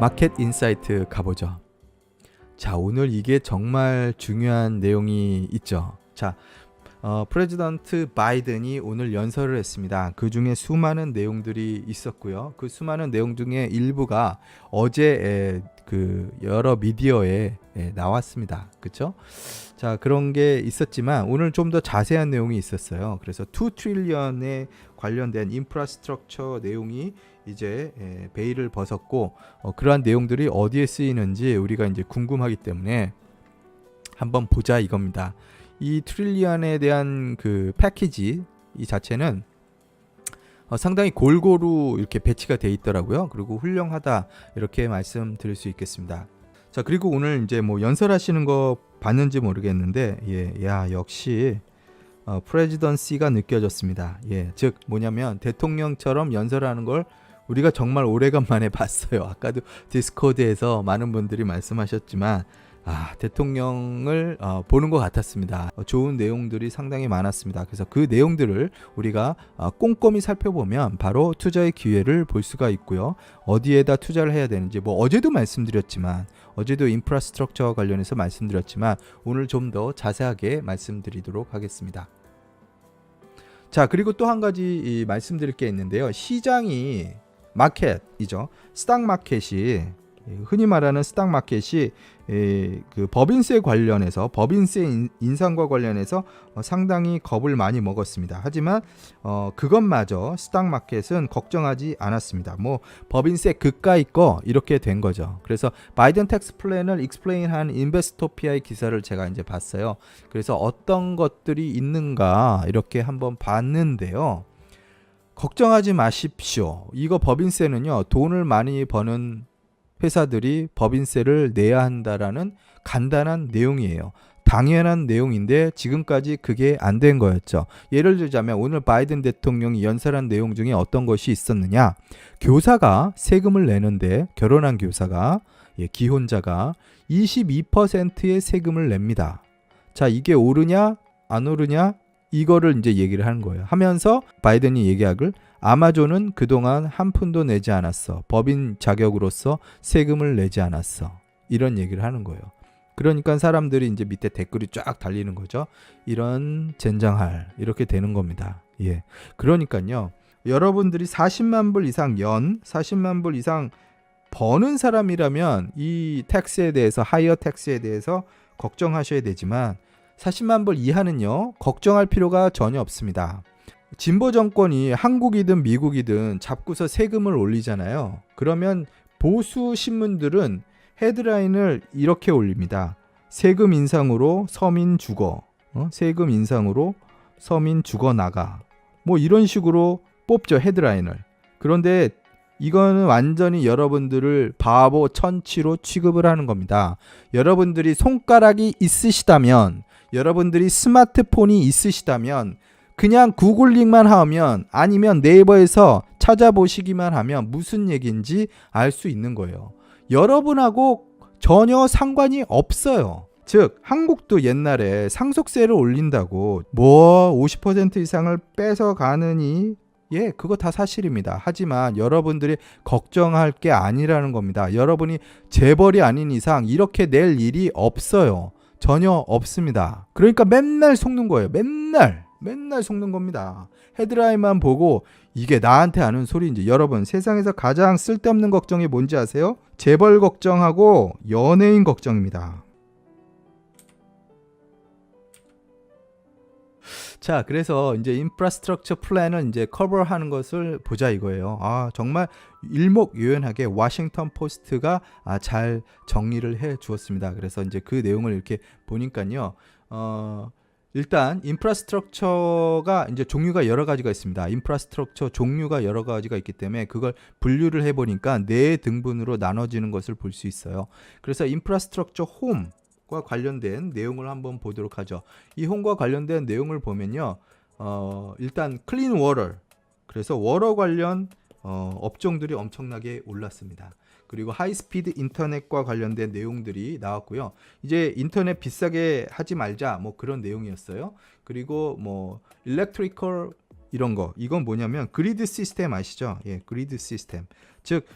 마켓 인사이트 가보죠. 자, 오늘 이게 정말 중요한 내용이 있죠. 자, 프레지던트 바이든이 오늘 연설을 했습니다. 그 중에 수많은 내용들이 있었고요. 그 수많은 내용 중에 일부가 어제 그 여러 미디어에 나왔습니다. 그렇죠? 자, 그런 게 있었지만 오늘 좀 더 자세한 내용이 있었어요. 그래서 2 트릴리언에 관련된 인프라스트럭처 내용이 이제 베일을 벗었고 그러한 내용들이 어디에 쓰이는지 우리가 이제 궁금하기 때문에 한번 보자 이겁니다. 이 트릴리언에 대한 그 패키지 이 자체는 상당히 골고루 이렇게 배치가 돼 있더라고요. 그리고 훌륭하다 이렇게 말씀드릴 수 있겠습니다. 자, 그리고 오늘 이제 뭐 연설하시는 거 봤는지 모르겠는데 야 역시 프레지던시가 느껴졌습니다. 즉 뭐냐면 대통령처럼 연설하는 걸 우리가 정말 오래간만에 봤어요. 아까도 디스코드에서 많은 분들이 말씀하셨지만 대통령을 보는 것 같았습니다. 좋은 내용들이 상당히 많았습니다. 그래서 그 내용들을 우리가 꼼꼼히 살펴보면 바로 투자의 기회를 볼 수가 있고요. 어디에다 투자를 해야 되는지 뭐 어제도 말씀드렸지만 어제도 인프라스트럭처와 관련해서 말씀드렸지만 오늘 좀 더 자세하게 말씀드리도록 하겠습니다. 자, 그리고 또 한 가지 말씀드릴 게 있는데요. 시장이 마켓이죠. 스탁마켓이 흔히 말하는 스탁마켓이 그 법인세 관련해서 법인세 인상과 관련해서 상당히 겁을 많이 먹었습니다. 하지만 그것마저 스탁마켓은 걱정하지 않았습니다. 뭐 법인세 그까이 거 이렇게 된 거죠. 그래서 바이든 텍스 플랜을 익스플레인한 인베스토피아의 기사를 제가 이제 봤어요. 그래서 어떤 것들이 있는가 이렇게 한번 봤는데요. 걱정하지 마십시오. 이거 법인세는요, 돈을 많이 버는 회사들이 법인세를 내야 한다라는 간단한 내용이에요. 당연한 내용인데 지금까지 그게 안 된 거였죠. 예를 들자면 오늘 바이든 대통령이 연설한 내용 중에 어떤 것이 있었느냐. 교사가 세금을 내는데 결혼한 교사가 기혼자가 22%의 세금을 냅니다. 자, 이게 오르냐 안 오르냐 이거를 이제 얘기를 하는 거예요. 하면서 바이든이 얘기하길 아마존은 그동안 한 푼도 내지 않았어. 법인 자격으로서 세금을 내지 않았어. 이런 얘기를 하는 거예요. 그러니까 사람들이 이제 밑에 댓글이 쫙 달리는 거죠. 이런 젠장할 이렇게 되는 겁니다. 그러니까요. 여러분들이 40만 불 이상 40만 불 이상 버는 사람이라면 이 텍스에 대해서 하이어 텍스에 대해서 걱정하셔야 되지만 40만 불 이하는요. 걱정할 필요가 전혀 없습니다. 진보 정권이 한국이든 미국이든 잡고서 세금을 올리잖아요. 그러면 보수 신문들은 헤드라인을 이렇게 올립니다. 세금 인상으로 서민 죽어. 세금 인상으로 서민 죽어 나가. 뭐 이런 식으로 뽑죠, 헤드라인을. 그런데 이거는 완전히 여러분들을 바보 천치로 취급을 하는 겁니다. 여러분들이 손가락이 있으시다면, 여러분들이 스마트폰이 있으시다면 그냥 구글링만 하면 아니면 네이버에서 찾아보시기만 하면 무슨 얘기인지 알 수 있는 거예요. 여러분하고 전혀 상관이 없어요. 즉 한국도 옛날에 상속세를 올린다고 뭐 50% 이상을 뺏어가느니 그거 다 사실입니다. 하지만 여러분들이 걱정할 게 아니라는 겁니다. 여러분이 재벌이 아닌 이상 이렇게 낼 일이 없어요. 전혀 없습니다. 그러니까 맨날 속는 거예요. 맨날 속는 겁니다. 헤드라인만 보고 이게 나한테 하는 소리인지. 여러분, 세상에서 가장 쓸데없는 걱정이 뭔지 아세요? 재벌 걱정하고 연예인 걱정입니다. 자, 그래서 이제 인프라스트럭처 플랜을 이제 커버하는 것을 보자 이거예요. 정말 일목요연하게 워싱턴 포스트가 잘 정리를 해 주었습니다. 그래서 이제 그 내용을 이렇게 보니까요. 일단 인프라스트럭처가 이제 종류가 여러 가지가 있습니다. 인프라스트럭처 종류가 여러 가지가 있기 때문에 그걸 분류를 해 보니까 4등분으로 나눠지는 것을 볼 수 있어요. 그래서 인프라스트럭처 홈과 관련된 내용을 한번 보도록 하죠. 이 홈과 관련된 내용을 보면요. 일단 클린 워터. 그래서 워터 관련 업종들이 엄청나게 올랐습니다. 그리고 하이스피드 인터넷과 관련된 내용들이 나왔고요. 이제 인터넷 비싸게 하지 말자 뭐 그런 내용이었어요. 그리고 뭐 일렉트리컬 이런 거 이건 뭐냐면 그리드 시스템 아시죠? 예, 그리드 시스템. 즉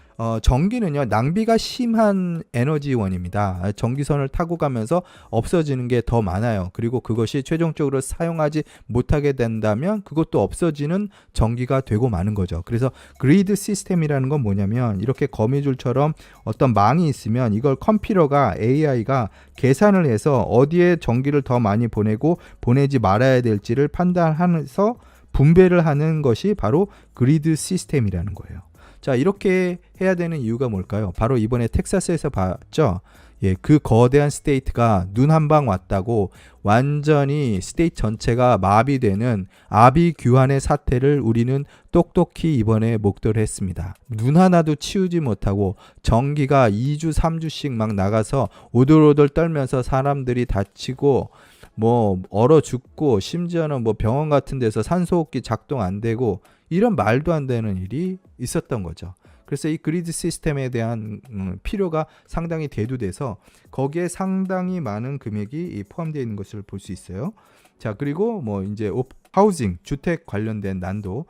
전기는요 낭비가 심한 에너지원입니다. 전기선을 타고 가면서 없어지는 게 더 많아요. 그리고 그것이 최종적으로 사용하지 못하게 된다면 그것도 없어지는 전기가 되고 마는 거죠. 그래서 그리드 시스템이라는 건 뭐냐면 이렇게 거미줄처럼 어떤 망이 있으면 이걸 컴퓨터가 AI가 계산을 해서 어디에 전기를 더 많이 보내고 보내지 말아야 될지를 판단하면서 분배를 하는 것이 바로 그리드 시스템이라는 거예요. 자, 이렇게 해야 되는 이유가 뭘까요? 바로 이번에 텍사스에서 봤죠? 예, 그 거대한 스테이트가 눈 한 방 왔다고 완전히 스테이트 전체가 마비되는 아비규환의 사태를 우리는 똑똑히 이번에 목도를 했습니다. 눈 하나도 치우지 못하고 전기가 2주, 3주씩 막 나가서 오돌오돌 떨면서 사람들이 다치고 뭐 얼어 죽고 심지어는 뭐 병원 같은 데서 산소호흡기 작동 안 되고 이런 말도 안 되는 일이 있었던 거죠. 그래서 이 그리드 시스템에 대한 필요가 상당히 대두돼서 거기에 상당히 많은 금액이 포함되어 있는 것을 볼 수 있어요. 자, 그리고 뭐 이제 하우징 주택 관련된 난도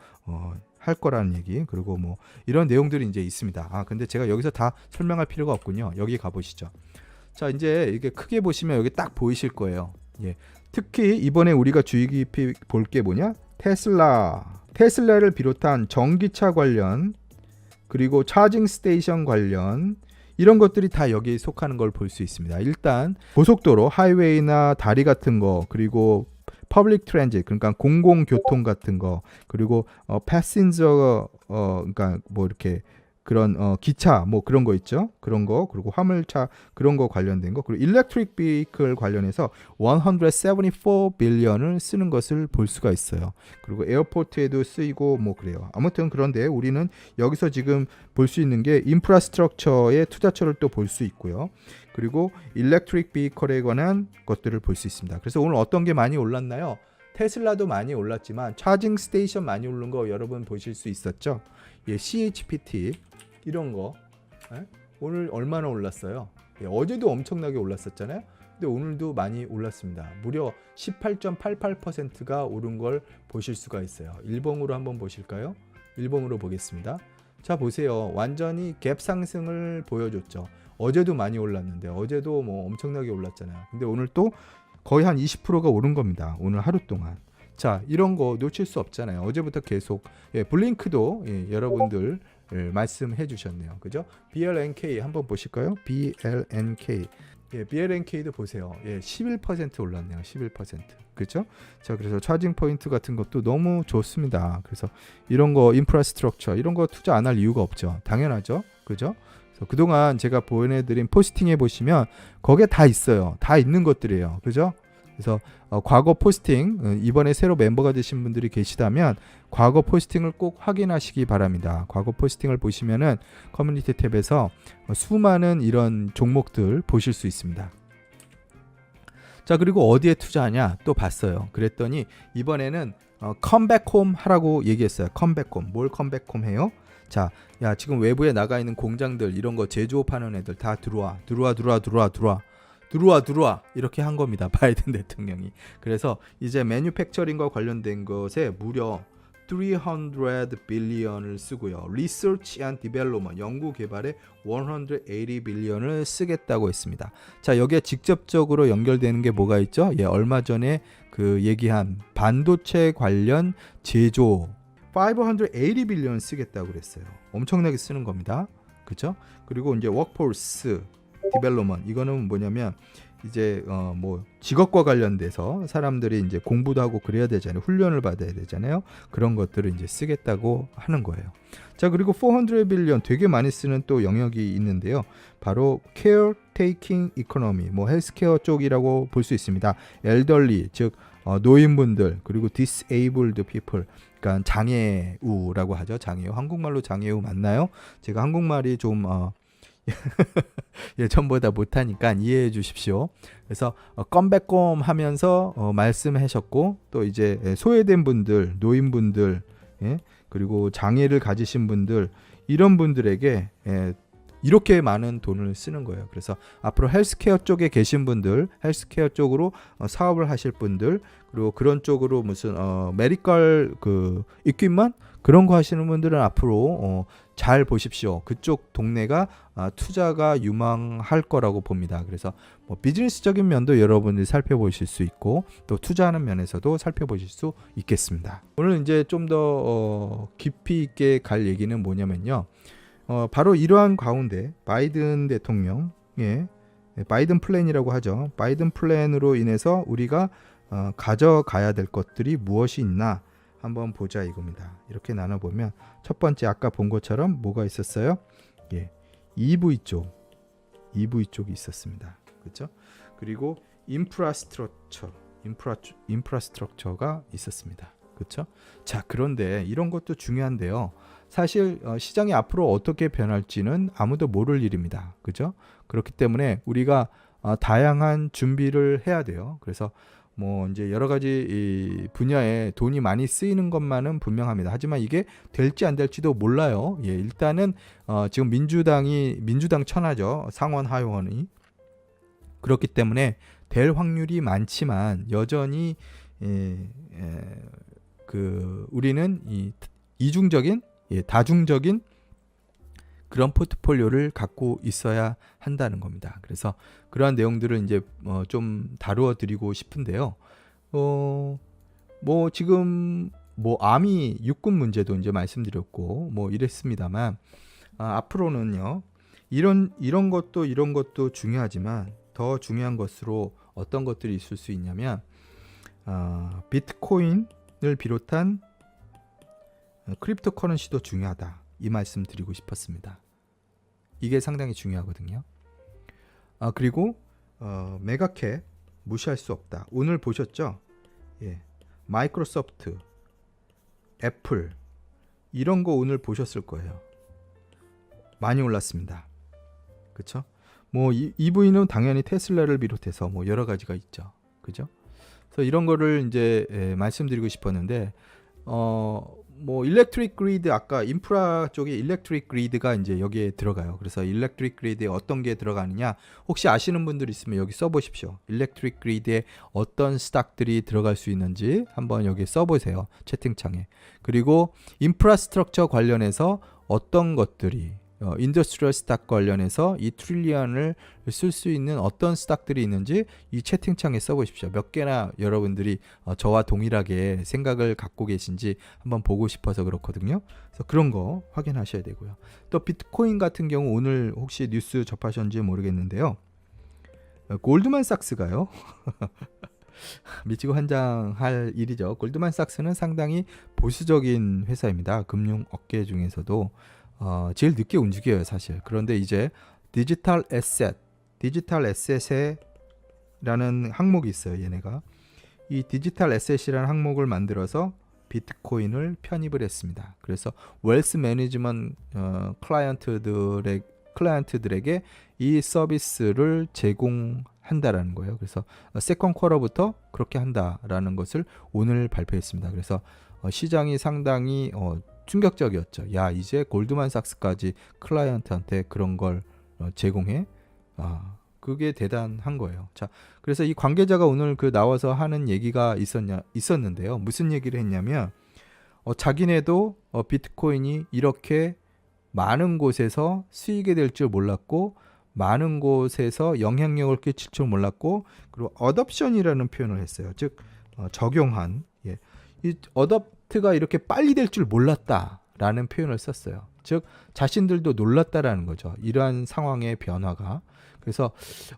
할 거라는 얘기, 그리고 뭐 이런 내용들이 이제 있습니다. 아, 근데 제가 여기서 다 설명할 필요가 없군요. 여기 가보시죠. 자, 이제 이게 크게 보시면 여기 딱 보이실 거예요. 예. 특히 이번에 우리가 주의 깊이 볼 게 뭐냐? 테슬라를 비롯한 전기차 관련, 그리고 차징 스테이션 관련 이런 것들이 다 여기에 속하는 걸 볼 수 있습니다. 일단 고속도로, 하이웨이나 다리 같은 거, 그리고 퍼블릭 트랜짓, 그러니까 공공교통 같은 거, 그리고 패신저 그러니까 뭐 이렇게 그런 기차 뭐 그런 거 있죠. 그런 거, 그리고 화물차 그런 거 관련된 거, 그리고 일렉트릭 비클 관련해서 174 빌리언을 쓰는 것을 볼 수가 있어요. 그리고 에어포트에도 쓰이고 뭐 그래요. 아무튼 그런데 우리는 여기서 지금 볼 수 있는 게 인프라스트럭처의 투자처를 또 볼 수 있고요. 그리고 일렉트릭 비클에 관한 것들을 볼 수 있습니다. 그래서 오늘 어떤 게 많이 올랐나요? 테슬라도 많이 올랐지만 차징 스테이션 많이 오른 거 여러분 보실 수 있었죠? 예, CHPT 이런 거 오늘 얼마나 올랐어요? 예, 어제도 엄청나게 올랐었잖아요. 근데 오늘도 많이 올랐습니다. 무려 18.88%가 오른 걸 보실 수가 있어요. 일봉으로 한번 보실까요? 일봉으로 보겠습니다. 자, 보세요. 완전히 갭 상승을 보여줬죠. 어제도 많이 올랐는데 어제도 뭐 엄청나게 올랐잖아요. 근데 오늘 또 거의 한 20%가 오른 겁니다. 오늘 하루 동안. 자, 이런 거 놓칠 수 없잖아요. 어제부터 계속 블링크도 여러분들 말씀해 주셨네요. 그죠? BLNK 한번 보실까요? BLNK. BLNK도 보세요. 11% 올랐네요. 11%. 그렇죠? 자, 그래서 차징 포인트 같은 것도 너무 좋습니다. 그래서 이런 거 인프라스트럭처 이런 거 투자 안 할 이유가 없죠. 당연하죠. 그죠? 그래서 그동안 제가 보내드린 포스팅에 보시면 거기에 다 있어요. 다 있는 것들이에요. 그죠? 그래서 과거 포스팅, 이번에 새로 멤버가 되신 분들이 계시다면 과거 포스팅을 꼭 확인하시기 바랍니다. 과거 포스팅을 보시면은 커뮤니티 탭에서 수많은 이런 종목들 보실 수 있습니다. 자, 그리고 어디에 투자하냐 또 봤어요. 그랬더니 이번에는 컴백홈 하라고 얘기했어요. 컴백홈. 뭘 컴백홈 해요? 자, 야, 지금 외부에 나가 있는 공장들 이런 거 제조업하는 애들 다 들어와 이렇게 한 겁니다. 바이든 대통령이. 그래서 이제 매뉴팩처링과 관련된 것에 무려 300 빌리언을 쓰고요. 리서치 앤 디벨롭먼트 연구 개발에 180 빌리언을 쓰겠다고 했습니다. 자, 여기에 직접적으로 연결되는 게 뭐가 있죠? 얼마 전에 그 얘기한 반도체 관련 제조 580 빌리언 쓰겠다고 그랬어요. 엄청나게 쓰는 겁니다. 그렇죠? 그리고 이제 워크포스 디벨롭먼트 이거는 뭐냐면 이제 뭐 직업과 관련돼서 사람들이 이제 공부도 하고 그래야 되잖아요. 훈련을 받아야 되잖아요. 그런 것들을 이제 쓰겠다고 하는 거예요. 자, 그리고 400 빌리언 되게 많이 쓰는 또 영역이 있는데요. 바로 케어 테이킹 이코노미, 뭐 헬스케어 쪽이라고 볼 수 있습니다. 엘더리, 즉 노인분들, 그리고 disabled people, 그러니까 장애우라고 하죠. 장애우. 한국말로 장애우 맞나요? 제가 한국말이 좀 예전보다 못하니까 이해해 주십시오. 그래서 컴백홈 하면서 말씀하셨고, 또 이제 소외된 분들, 노인분들, 그리고 장애를 가지신 분들, 이런 분들에게 이렇게 많은 돈을 쓰는 거예요. 그래서 앞으로 헬스케어 쪽에 계신 분들, 헬스케어 쪽으로 사업을 하실 분들, 그리고 그런 쪽으로 무슨 메디컬 그 이퀴먼트 그런 거 하시는 분들은 앞으로 잘 보십시오. 그쪽 동네가 투자가 유망할 거라고 봅니다. 그래서 뭐 비즈니스적인 면도 여러분들이 살펴보실 수 있고 또 투자하는 면에서도 살펴보실 수 있겠습니다. 오늘 이제 좀 더 깊이 있게 갈 얘기는 뭐냐면요. 바로 이러한 가운데 바이든 대통령의 바이든 플랜이라고 하죠. 바이든 플랜으로 인해서 우리가 가져가야 될 것들이 무엇이 있나 한번 보자 이겁니다. 이렇게 나눠보면 첫 번째 아까 본 것처럼 뭐가 있었어요? 예, EV 쪽이 있었습니다. 그렇죠? 그리고 인프라스트럭처가 있었습니다. 그렇죠? 자, 그런데 이런 것도 중요한데요. 사실 시장이 앞으로 어떻게 변할지는 아무도 모를 일입니다. 그죠? 그렇기 때문에 우리가 다양한 준비를 해야 돼요. 그래서 뭐 이제 여러 가지 이 분야에 돈이 많이 쓰이는 것만은 분명합니다. 하지만 이게 될지 안 될지도 몰라요. 예, 일단은 지금 민주당 천하죠. 상원 하원이. 그렇기 때문에 될 확률이 많지만 여전히 우리는 이중적인 다중적인 그런 포트폴리오를 갖고 있어야 한다는 겁니다. 그래서 그러한 내용들을 이제 좀 다루어 드리고 싶은데요. 뭐 지금 뭐 아미 육군 문제도 이제 말씀드렸고 뭐 이랬습니다만 앞으로는요. 이런 것도 중요하지만 더 중요한 것으로 어떤 것들이 있을 수 있냐면 비트코인을 비롯한 크립토 커런시도 중요하다. 이 말씀 드리고 싶었습니다. 이게 상당히 중요하거든요. 그리고 메가캡 무시할 수 없다. 오늘 보셨죠? 예, 마이크로소프트, 애플 이런 거 오늘 보셨을 거예요. 많이 올랐습니다. 그렇죠? 뭐 EV는 당연히 테슬라를 비롯해서 뭐 여러 가지가 있죠. 그죠? 그래서 이런 거를 이제 말씀드리고 싶었는데 뭐 일렉트릭 그리드 아까 인프라 쪽에 일렉트릭 그리드가 이제 여기에 들어가요. 그래서 일렉트릭 그리드에 어떤 게 들어가느냐 혹시 아시는 분들 있으면 여기 써보십시오. 일렉트릭 그리드에 어떤 스탁들이 들어갈 수 있는지 한번 여기 써보세요. 채팅창에. 그리고 인프라스트럭처 관련해서 어떤 것들이 인더스트리얼 스탁 관련해서 이 트릴리언을 쓸 수 있는 어떤 스탁들이 있는지 이 채팅창에 써보십시오. 몇 개나 여러분들이 저와 동일하게 생각을 갖고 계신지 한번 보고 싶어서 그렇거든요. 그래서 그런 거 확인하셔야 되고요. 또 비트코인 같은 경우 오늘 혹시 뉴스 접하셨는지 모르겠는데요. 골드만삭스가요. 미치고 환장할 일이죠. 골드만삭스는 상당히 보수적인 회사입니다. 금융 업계 중에서도 제일 늦게 움직여요 사실. 그런데 이제 디지털 에셋에 라는 항목이 있어요. 얘네가 이 디지털 에셋이라는 항목을 만들어서 비트코인을 편입을 했습니다. 그래서 웰스 매니지먼트 클라이언트들에게 이 서비스를 제공한다라는 거예요. 그래서 세컨 쿼터부터 그렇게 한다라는 것을 오늘 발표했습니다. 그래서 시장이 상당히 충격적이었죠. 야, 이제 골드만삭스까지 클라이언트한테 그런 걸 제공해? 그게 대단한 거예요. 자, 그래서 이 관계자가 오늘 그 나와서 하는 얘기가 있었는데요. 무슨 얘기를 했냐면 자기네도 비트코인이 이렇게 많은 곳에서 수익이 될 줄 몰랐고 많은 곳에서 영향력을 끼칠 줄 몰랐고 그리고 어덥션이라는 표현을 했어요. 즉 적용한 이 어답트가 이렇게 빨리 될 줄 몰랐다라는 표현을 썼어요. 즉 자신들도 놀랐다라는 거죠. 이러한 상황의 변화가. 그래서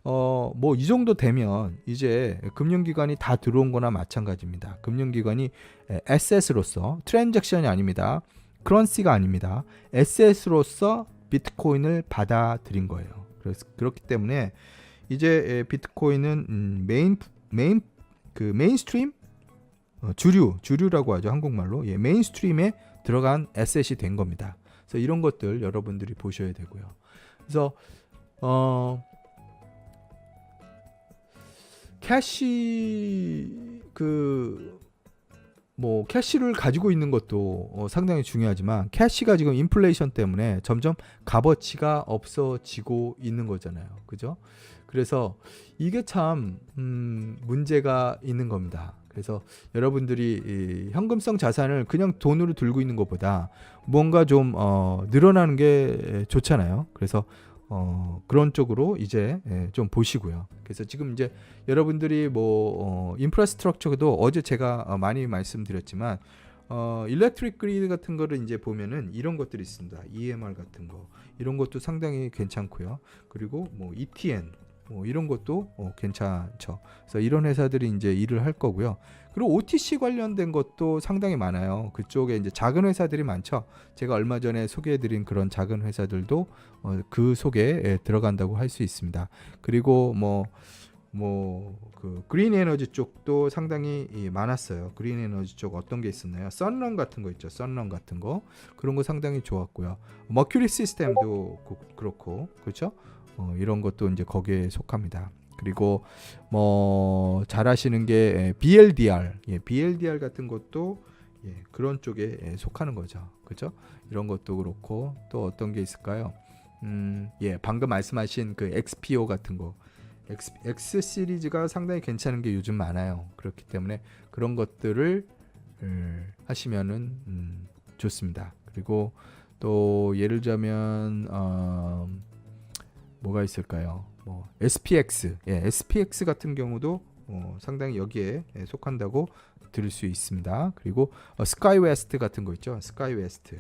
뭐 이 정도 되면 이제 금융기관이 다 들어온 거나 마찬가지입니다. 금융기관이 에셋으로서 트랜잭션이 아닙니다. 크런시가 아닙니다. 에셋으로서 비트코인을 받아들인 거예요. 그래서 그렇기 때문에 이제 비트코인은 메인스트림 주류라고 하죠. 한국말로. 메인스트림에 들어간 에셋이 된 겁니다. 그래서 이런 것들 여러분들이 보셔야 되고요. 그래서 캐시 뭐 캐시를 가지고 있는 것도 상당히 중요하지만 캐시가 지금 인플레이션 때문에 점점 값어치가 없어지고 있는 거잖아요. 그죠? 그래서 이게 참 문제가 있는 겁니다. 그래서 여러분들이 이 현금성 자산을 그냥 돈으로 들고 있는 것보다 뭔가 좀 늘어나는 게 좋잖아요. 그래서 그런 쪽으로 이제 좀 보시고요. 그래서 지금 이제 여러분들이 뭐 인프라스트럭처도 어제 제가 많이 말씀드렸지만 일렉트릭 그리드 같은 거를 이제 보면은 이런 것들이 있습니다. EMR 같은 거 이런 것도 상당히 괜찮고요. 그리고 뭐 ETN 뭐 이런 것도 괜찮죠. 그래서 이런 회사들이 이제 일을 할 거고요. 그리고 OTC 관련된 것도 상당히 많아요. 그쪽에 이제 작은 회사들이 많죠. 제가 얼마 전에 소개해드린 그런 작은 회사들도 그 속에 들어간다고 할 수 있습니다. 그리고 그 그린 에너지 쪽도 상당히 많았어요. 그린 에너지 쪽 어떤 게 있었나요? 선런 같은 거 있죠. 선런 같은 거 그런 거 상당히 좋았고요. 머큐리 시스템도 그렇고 그렇죠. 이런 것도 이제 거기에 속합니다. 그리고 뭐 잘하시는 게 BLDR, BLDR 같은 것도 그런 쪽에 속하는 거죠. 그렇죠? 이런 것도 그렇고 또 어떤 게 있을까요? 방금 말씀하신 그 XPO 같은 거, X 시리즈가 상당히 괜찮은 게 요즘 많아요. 그렇기 때문에 그런 것들을 하시면은 좋습니다. 그리고 또 예를 들자면 뭐가 있을까요? 뭐 SPX, SPX 같은 경우도 상당히 여기에 속한다고 들을 수 있습니다. 그리고 스카이웨스트 같은 거 있죠. 스카이웨스트,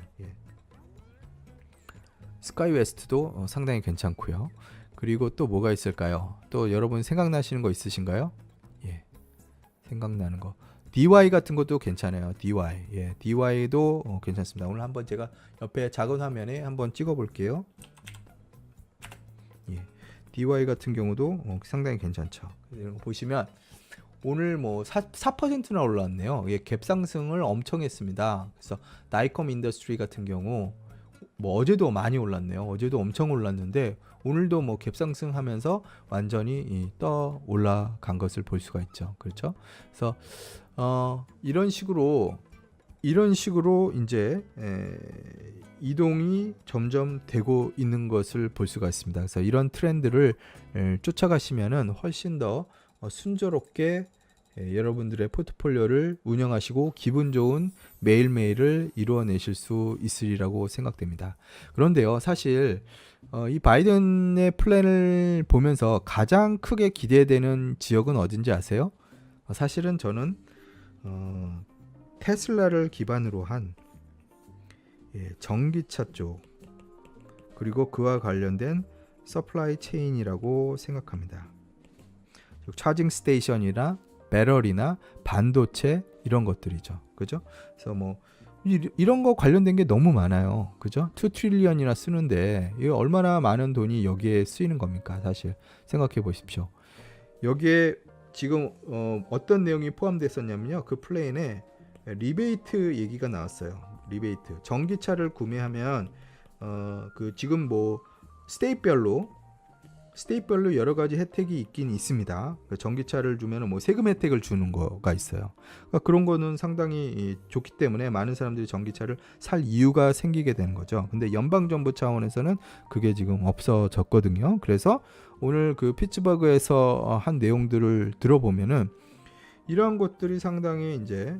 스카이웨스트도 상당히 괜찮고요. 그리고 또 뭐가 있을까요? 또 여러분 생각나시는 거 있으신가요? 생각나는 거. DY 같은 것도 괜찮아요. DY, DY도 괜찮습니다. 오늘 한번 제가 옆에 작은 화면에 한번 찍어볼게요. DY 같은 경우도 상당히 괜찮죠. 이런 거 보시면 오늘 뭐 4%나 올랐네요. 갭 상승을 엄청 했습니다. 그래서 나이컴 인더스트리 같은 경우 뭐 어제도 많이 올랐네요. 어제도 엄청 올랐는데 오늘도 뭐 갭 상승하면서 완전히 떠 올라간 것을 볼 수가 있죠. 그렇죠? 그래서 이런 식으로 이제 이동이 점점 되고 있는 것을 볼 수가 있습니다. 그래서 이런 트렌드를 쫓아가시면은 훨씬 더 순조롭게 여러분들의 포트폴리오를 운영하시고 기분 좋은 매일매일을 이루어내실 수 있으리라고 생각됩니다. 그런데요, 사실 이 바이든의 플랜을 보면서 가장 크게 기대되는 지역은 어딘지 아세요? 사실은 저는 테슬라를 기반으로 한 전기차 쪽 그리고 그와 관련된 서플라이 체인이라고 생각합니다. 차징 스테이션이나 배럴이나 반도체 이런 것들이죠. 그죠? 그래서 뭐 이런 거 관련된 게 너무 많아요. 그죠? 2 트릴리언이나 쓰는데 이거 얼마나 많은 돈이 여기에 쓰이는 겁니까? 사실 생각해 보십시오. 여기에 지금 어떤 내용이 포함됐었냐면요. 그 플랜에 리베이트 얘기가 나왔어요. 리베이트. 전기차를 구매하면 그 지금 뭐 스테이트별로 여러 가지 혜택이 있긴 있습니다. 전기차를 주면 뭐 세금 혜택을 주는 거가 있어요. 그러니까 그런 거는 상당히 좋기 때문에 많은 사람들이 전기차를 살 이유가 생기게 되는 거죠. 근데 연방정부 차원에서는 그게 지금 없어졌거든요. 그래서 오늘 그 피츠버그에서 한 내용들을 들어보면은 이러한 것들이 상당히 이제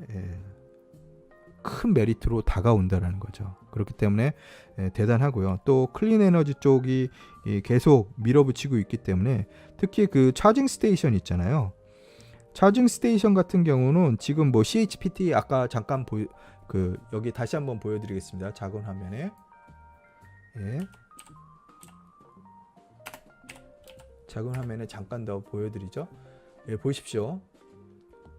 큰 메리트로 다가온다라는 거죠. 그렇기 때문에 대단하고요. 또 클린 에너지 쪽이 계속 밀어붙이고 있기 때문에 특히 그 차징 스테이션 있잖아요. 차징 스테이션 같은 경우는 지금 뭐 CHPT 아까 잠깐 여기 다시 한번 보여드리겠습니다. 작은 화면에 작은 화면에 잠깐 더 보여드리죠. 보십시오.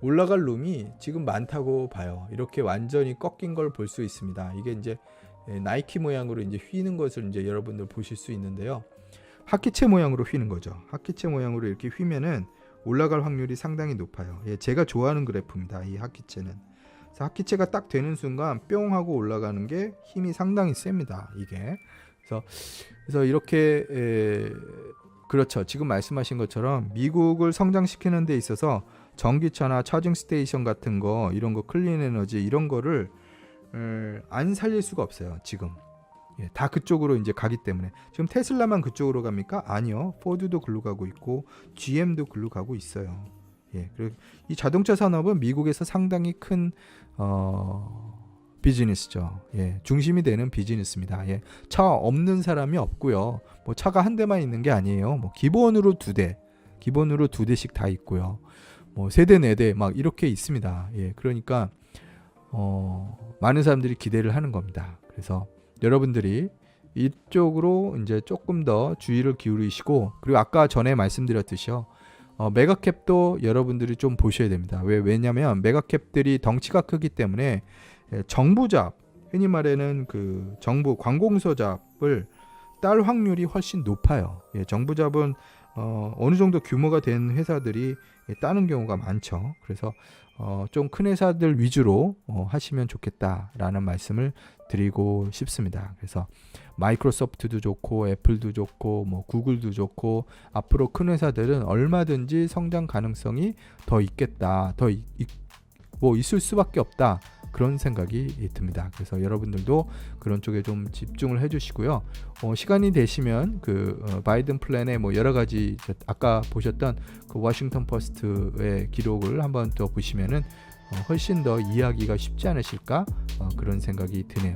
올라갈 룸이 지금 많다고 봐요. 이렇게 완전히 꺾인 걸 볼 수 있습니다. 이게 이제 나이키 모양으로 이제 휘는 것을 이제 여러분들 보실 수 있는데요. 하키채 모양으로 휘는 거죠. 하키채 모양으로 이렇게 휘면은 올라갈 확률이 상당히 높아요. 제가 좋아하는 그래프입니다. 이 하키채는. 그래서 하키채가 딱 되는 순간 뿅 하고 올라가는 게 힘이 상당히 셉니다. 이게. 그래서 이렇게 그렇죠. 지금 말씀하신 것처럼 미국을 성장시키는 데 있어서 전기차나 차징 스테이션 같은 거, 이런 거 클린 에너지 이런 거를 안 살릴 수가 없어요. 지금 다 그쪽으로 이제 가기 때문에. 지금 테슬라만 그쪽으로 갑니까? 아니요. 포드도 글로 가고 있고 GM도 글로 가고 있어요. 그리고 이 자동차 산업은 미국에서 상당히 큰 비즈니스죠. 중심이 되는 비즈니스입니다. 차 없는 사람이 없고요. 뭐 차가 한 대만 있는 게 아니에요. 뭐 기본으로 두 대씩 다 있고요. 뭐 세 대, 네 대 막 이렇게 있습니다. 그러니까 많은 사람들이 기대를 하는 겁니다. 그래서 여러분들이 이쪽으로 이제 조금 더 주의를 기울이시고, 그리고 아까 전에 말씀드렸듯이요. 메가캡도 여러분들이 좀 보셔야 됩니다. 왜냐하면 메가캡들이 덩치가 크기 때문에 정부잡, 흔히 말하는 그 정부 관공서잡을 딸 확률이 훨씬 높아요. 정부잡은 어느 정도 규모가 된 회사들이 따는 경우가 많죠. 그래서 좀 큰 회사들 위주로 하시면 좋겠다라는 말씀을 드리고 싶습니다. 그래서 마이크로소프트도 좋고 애플도 좋고 뭐 구글도 좋고, 앞으로 큰 회사들은 얼마든지 성장 가능성이 더 있겠다, 뭐 있을 수밖에 없다, 그런 생각이 듭니다. 그래서 여러분들도 그런 쪽에 좀 집중을 해주시고요. 시간이 되시면 그 바이든 플랜의 뭐 여러 가지 아까 보셨던 그 워싱턴 포스트의 기록을 한번 더 보시면은 훨씬 더 이해하기가 쉽지 않으실까, 그런 생각이 드네요.